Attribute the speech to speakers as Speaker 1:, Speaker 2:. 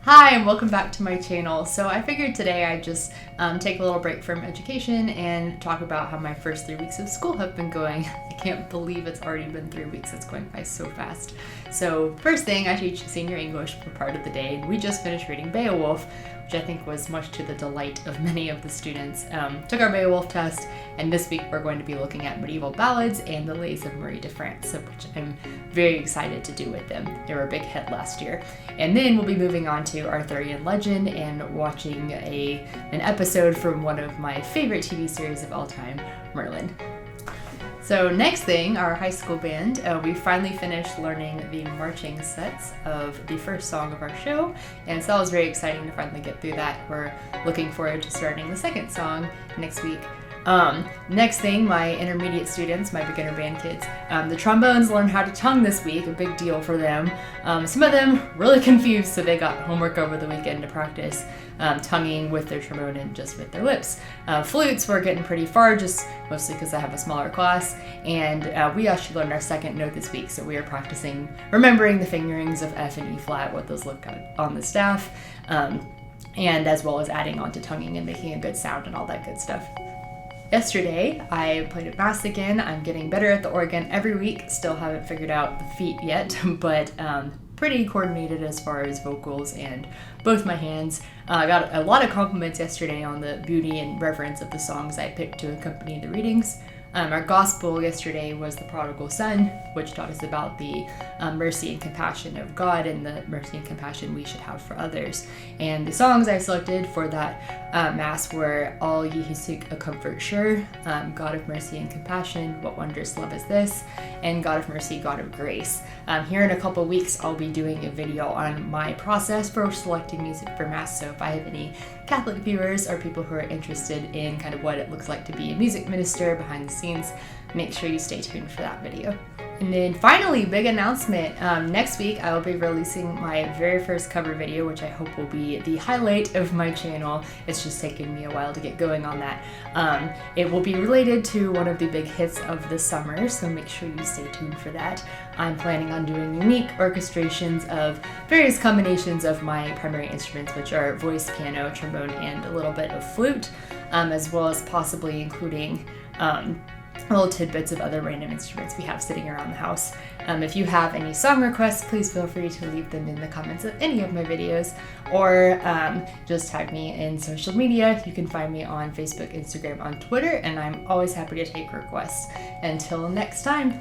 Speaker 1: Hi and welcome back to my channel. So I figured today I'd just take a little break from education and talk about how my first 3 weeks of school have been going. I can't believe it's already been 3 weeks. It's going by so fast. So first thing, I teach senior English for part of the day, and we just finished reading Beowulf, which I think was much to the delight of many of the students. Took our Beowulf test, and this week we're going to be looking at medieval ballads and the lays of Marie de France, which I'm very excited to do with them. They were a big hit last year. And then we'll be moving on to Arthurian legend and watching an episode from one of my favorite TV series of all time, Merlin. So next thing, our high school band, we finally finished learning the marching sets of the first song of our show, and so that was very exciting to finally get through that. We're looking forward to starting the second song next week. Next thing, my intermediate students, my beginner band kids, the trombones learned how to tongue this week, a big deal for them. Some of them really confused, so they got homework over the weekend to practice tonguing with their trombone and just with their lips. Flutes were getting pretty far, just mostly because I have a smaller class, and we actually learned our second note this week, so we are practicing remembering the fingerings of F and E flat, what those look like on the staff, and as well as adding on to tonguing and making a good sound and all that good stuff. Yesterday, I played at Mass again. I'm getting better at the organ every week. Still haven't figured out the feet yet, but pretty coordinated as far as vocals and both my hands. I got a lot of compliments yesterday on the beauty and reverence of the songs I picked to accompany the readings. Our gospel yesterday was the Prodigal Son, which taught us about the mercy and compassion of God and the mercy and compassion we should have for others. And the songs I selected for that Mass were All Ye Who Seek a Comfort Sure, God of Mercy and Compassion, What Wondrous Love Is This, and God of Mercy, God of Grace. Here in a couple weeks, I'll be doing a video on my process for selecting music for Mass, so if I have any Catholic viewers or people who are interested in kind of what it looks like to be a music minister behind the scenes, make sure you stay tuned for that video. And then finally, big announcement. Next week, I will be releasing my very first cover video, which I hope will be the highlight of my channel. It's just taken me a while to get going on that. It will be related to one of the big hits of the summer, so make sure you stay tuned for that. I'm planning on doing unique orchestrations of various combinations of my primary instruments, which are voice, piano, trombone, and a little bit of flute, as well as possibly including little tidbits of other random instruments we have sitting around the house. If you have any song requests, please feel free to leave them in the comments of any of my videos, or just tag me in social media. You can find me on Facebook, Instagram, on Twitter, and I'm always happy to take requests. Until next time.